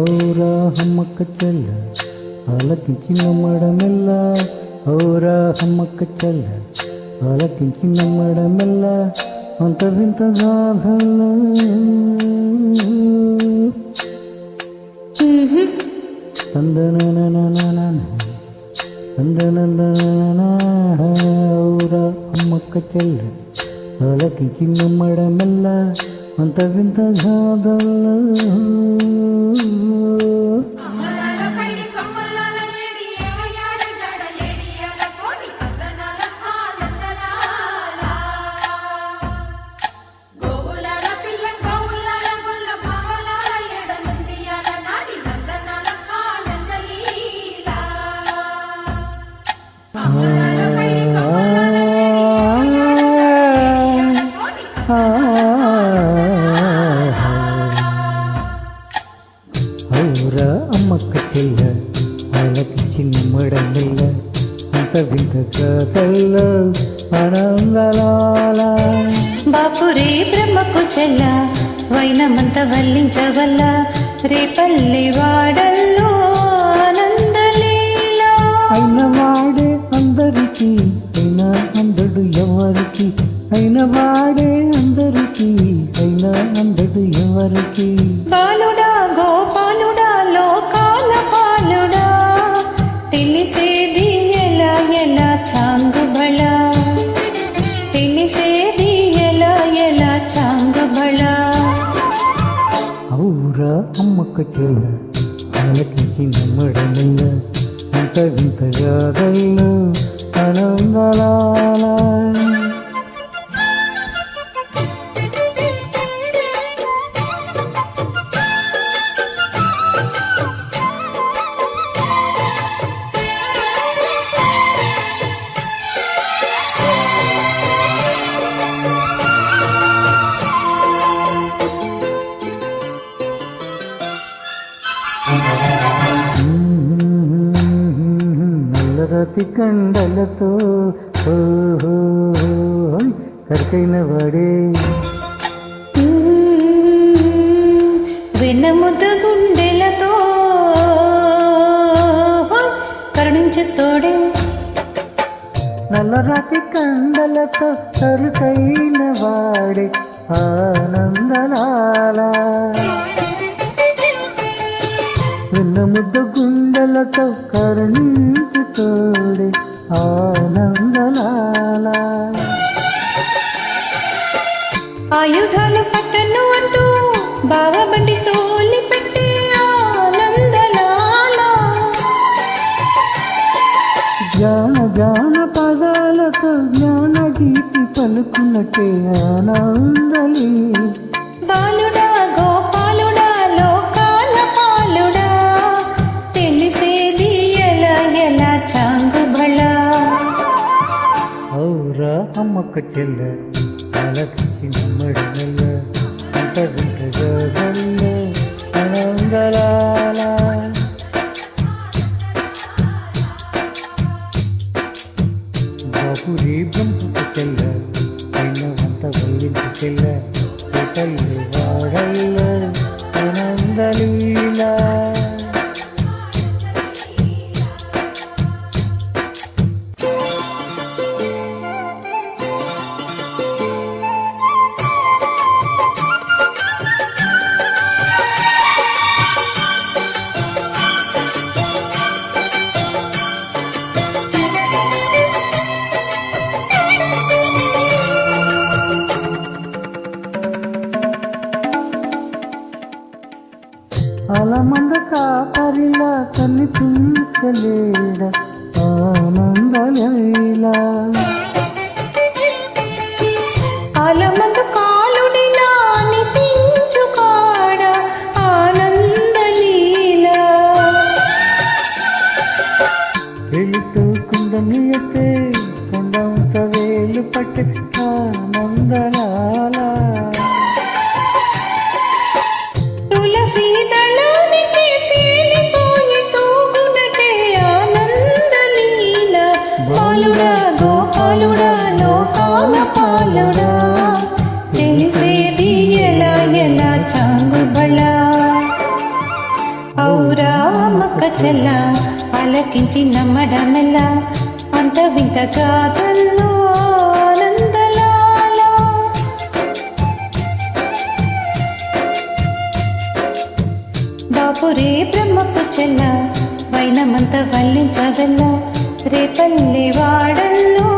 ఔరా హమ్మక్క చెల్ల ఆలకించిన మడమెల్ల, ఔరా హమ్మక్క చెల్ల ఆలకించిన మడమెల్ల, అంత వింత గాథల్ల ఔరా హమ్మక్క చెల్ల ఆలకించిన మడమెల్ల, అంత వింత గాథల్ల ఔరా అమ్మక్క చెల్ల ఆలకించిన మడమెల్ల, అంత వింత కథల్ల ఆనందలాల. బాపురే బ్రహ్మకు చెల్ల వైనమంత వల్లించవల్ల, రేపల్లి వాడల్లో ఆనందలీల. అయిన వాడే అందరికీ అయినా అందడు ఎవరికి, అయిన వాడే అందరికీ అయినా అందడు ఎవరికి. బాలుడా గోపాలుడా లోకాల పాలుడా, తెలిసేది ఎలా ఎలా చాంగుబళ, తెలిసేది ఎలా ఎలా చాంగుబళ. ఔరా అమ్మక్క చెల్ల ఆలకించిన మడమెల్ల, అంత వింతగా గల్లు ఆనందలాల. నల్లరాతి కండలతో కరికైన వాడే, వెన్నముద్ద గుండెలతో కరుణించు తోడే. నల్లరాతి కండలతో కరికైన వాడే ఆనందలాల. వెన్నముద్ద గుండెలతో కరుణించు తోడే ఆనందలాల. ఆయుధాలు పట్టను అంటూ బావబండి తోలి పెట్టి ఆనందలాల. జాన పదాలతో జ్ఞాన గీతి పలుకున్నట్టే ఆనందలి. బాలుడా గోపాలుడా లోకాల పాలుడా, తెలిసేది ఎలా ఎలా చాంగుబళ. ఔరా అమ్మక్క చెల్ల ఆలకించిన మడమెల్ల, అంత వింతగా గల్లు ఆనందలాల. బాపురే బ్రహ్మకు చెల్ల అయినవంత వల్లించు చెల్ల, రేపల్లి వాడల్ల ఆనందలీల. అలమంద కాపరిలా కనిపించలేడ ఆనందలీల. ఆలమందు కాలుడిలా అనిపించు కాడ ఆనందలీల. వెళుతూ కుందని ఎత్తే కొండంత వేలు పట్టే ఆనందలాల. తులసి దళానికి తేలిపోయి తూగునటే ఆనందలీల. బాలుడా గోపాలుడా లోకాల పాలుడా, చెల్ల ఆలకించి నమ్మడమెల్ల అంత వింత కాదల్లో ఆనందలాల బాపురే బ్రహ్మపు చెల్ల వైనమంత వల్లించగల్ల రేపల్లి వాడల్లో